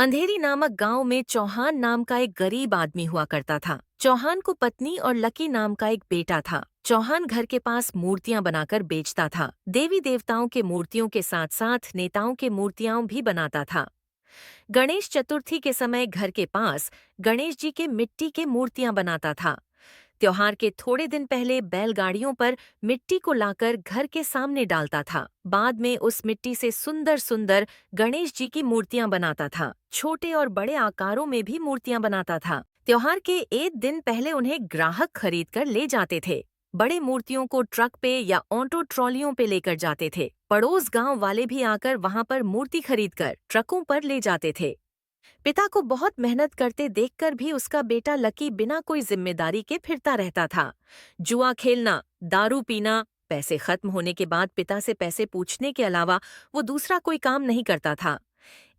अंधेरी नामक गांव में चौहान नाम का एक गरीब आदमी हुआ करता था। चौहान को पत्नी और लकी नाम का एक बेटा था। चौहान घर के पास मूर्तियां बनाकर बेचता था। देवी देवताओं के मूर्तियों के साथ साथ नेताओं के मूर्तियां भी बनाता था। गणेश चतुर्थी के समय घर के पास गणेश जी के मिट्टी के मूर्तियां बनाता था। त्योहार के थोड़े दिन पहले बैलगाड़ियों पर मिट्टी को लाकर घर के सामने डालता था। बाद में उस मिट्टी से सुंदर सुंदर गणेश जी की मूर्तियां बनाता था। छोटे और बड़े आकारों में भी मूर्तियां बनाता था। त्योहार के एक दिन पहले उन्हें ग्राहक खरीद कर ले जाते थे। बड़े मूर्तियों को ट्रक पे या ऑटो ट्रॉलियों पे लेकर जाते थे। पड़ोस गांव वाले भी आकर वहां पर मूर्ति खरीदकर ट्रकों पर ले जाते थे। पिता को बहुत मेहनत करते देखकर भी उसका बेटा लकी बिना कोई जिम्मेदारी के फिरता रहता था। जुआ खेलना, दारू पीना, पैसे खत्म होने के बाद पिता से पैसे पूछने के अलावा वो दूसरा कोई काम नहीं करता था।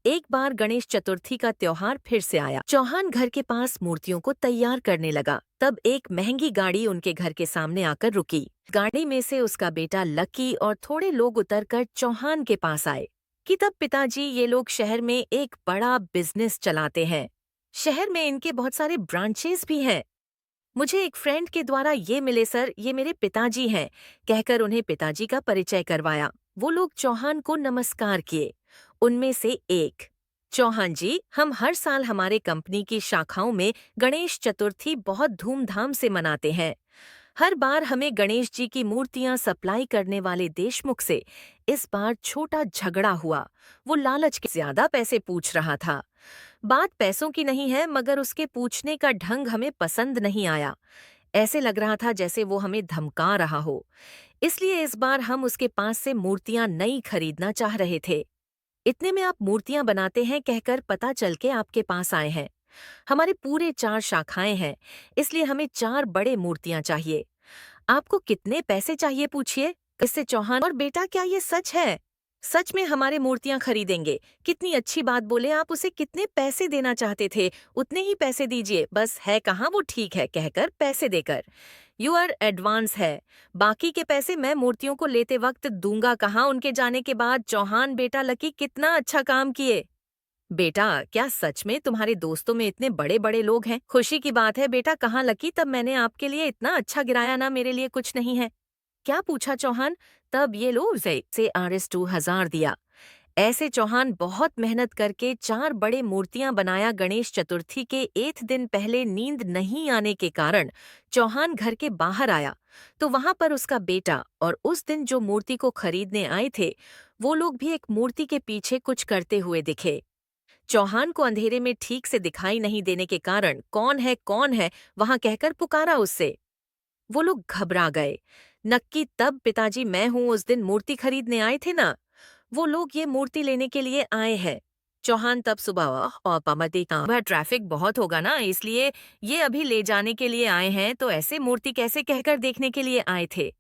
एक बार गणेश चतुर्थी का त्योहार फिर से आया। चौहान घर के पास मूर्तियों को तैयार करने लगा। तब एक महंगी गाड़ी उनके घर के सामने आकर रुकी। गाड़ी में से उसका बेटा लकी और थोड़े लोग उतरकर चौहान के पास आए कि तब पिताजी, ये लोग शहर में एक बड़ा बिजनेस चलाते हैं। शहर में इनके बहुत सारे ब्रांचेस भी हैं। मुझे एक फ्रेंड के द्वारा ये मिले सर, ये मेरे पिताजी हैं, कहकर उन्हें पिताजी का परिचय करवाया। वो लोग चौहान को नमस्कार किए। उनमें से एक, चौहान जी, हम हर साल हमारे कंपनी की शाखाओं में गणेश चतुर्थी बहुत धूमधाम से मनाते हैं। हर बार हमें गणेश जी की मूर्तियां सप्लाई करने वाले देशमुख से इस बार छोटा झगड़ा हुआ। वो लालच के ज्यादा पैसे पूछ रहा था। बात पैसों की नहीं है, मगर उसके पूछने का ढंग हमें पसंद नहीं आया। ऐसे लग रहा था जैसे वो हमें धमका रहा हो। इसलिए इस बार हम उसके पास से मूर्तियां नई खरीदना चाह रहे थे। इतने में आप मूर्तियां बनाते हैं कहकर पता चल के आपके पास आए हैं। हमारे पूरे 4 शाखाएं हैं, इसलिए हमें 4 बड़े मूर्तियां चाहिए। आपको कितने पैसे चाहिए पूछिए। इससे चौहान और बेटा, क्या ये सच है? सच में हमारे मूर्तियां खरीदेंगे। कितनी अच्छी बात बोले आप। उसे कितने पैसे देना चाहते थे उतने ही पैसे दीजिए, बस है कहाँ वो ठीक है कहकर पैसे देकर। यूर एडवांस है, बाकी के पैसे मैं मूर्तियों को लेते वक्त दूंगा कहाँ उनके जाने के बाद। चौहान बेटा लकी, कितना अच्छा काम किए। बेटा, क्या सच में तुम्हारे दोस्तों में इतने बड़े बड़े लोग हैं? खुशी की बात है बेटा। कहाँ लकी, तब मैंने आपके लिए इतना अच्छा गिराया ना, मेरे लिए कुछ नहीं है। क्या पूछा चौहान? तब ये लो से Rs 2000 दिया। ऐसे चौहान बहुत मेहनत करके 4 बड़े मूर्तियां बनाया। गणेश चतुर्थी के एक दिन पहले नींद नहीं आने के कारण चौहान घर के बाहर आया तो वहां पर उसका बेटा और उस दिन जो मूर्ति को खरीदने आए थे वो लोग भी एक मूर्ति के पीछे कुछ करते हुए दिखे। चौहान को अंधेरे में ठीक से दिखाई नहीं देने के कारण कौन है वहां कहकर पुकारा उससे। वो लोग घबरा गए। नक्की तब पिताजी, मैं हूं, उस दिन मूर्ति खरीदने आए थे ना, वो लोग ये मूर्ति लेने के लिए आए हैं। चौहान तब सुबह और पमती का वह ट्रैफिक बहुत होगा ना, इसलिए ये अभी ले जाने के लिए आए हैं, तो ऐसे मूर्ति कैसे कहकर देखने के लिए आए थे।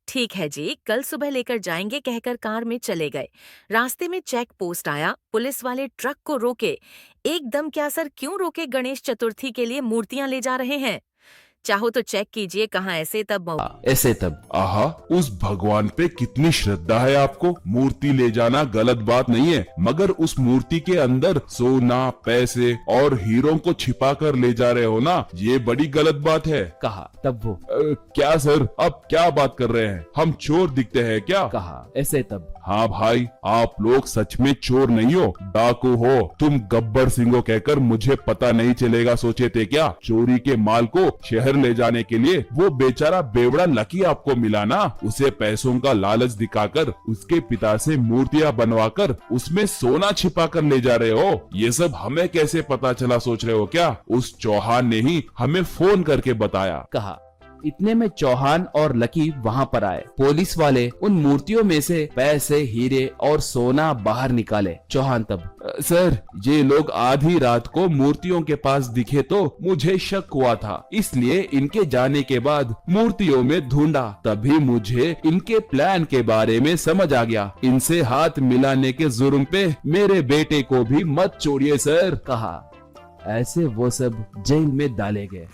ठीक है जी, कल सुबह लेकर जाएंगे कहकर कार में चले गए। रास्ते में चेक पोस्ट आया। पुलिस वाले ट्रक को रोके। एकदम, क्या सर, क्यों रोके? गणेश चतुर्थी के लिए मूर्तियां ले जा रहे हैं, चाहो तो चेक कीजिए कहाँ ऐसे तब ऐसे तब। आहा, उस भगवान पे कितनी श्रद्धा है आपको। मूर्ति ले जाना गलत बात नहीं है, मगर उस मूर्ति के अंदर सोना, पैसे और हीरों को छिपा कर ले जा रहे हो ना, ये बड़ी गलत बात है, कहा। तब वो क्या सर, अब क्या बात कर रहे हैं? हम चोर दिखते हैं क्या? कहा। ऐसे तब। हाँ भाई, आप लोग सच में चोर नहीं हो, डाकू हो। तुम गब्बर सिंह कहकर मुझे पता नहीं चलेगा सोचे थे क्या? चोरी के माल को शहर ले जाने के लिए वो बेचारा बेवड़ा लकी आपको मिला ना, उसे पैसों का लालच दिखाकर उसके पिता से मूर्तियां बनवाकर उसमें सोना छिपा कर ले जा रहे हो। ये सब हमें कैसे पता चला सोच रहे हो क्या? उस चौहान ने ही हमें फोन करके बताया, कहा। इतने में चौहान और लकी वहां पर आए। पुलिस वाले उन मूर्तियों में से पैसे, हीरे और सोना बाहर निकाले। चौहान तब, सर, ये लोग आधी रात को मूर्तियों के पास दिखे तो मुझे शक हुआ था, इसलिए इनके जाने के बाद मूर्तियों में ढूंढा, तभी मुझे इनके प्लान के बारे में समझ आ गया। इनसे हाथ मिलाने के जुर्म पे मेरे बेटे को भी मत छोड़िए सर, कहा। ऐसे वो सब जेल में डाले गए।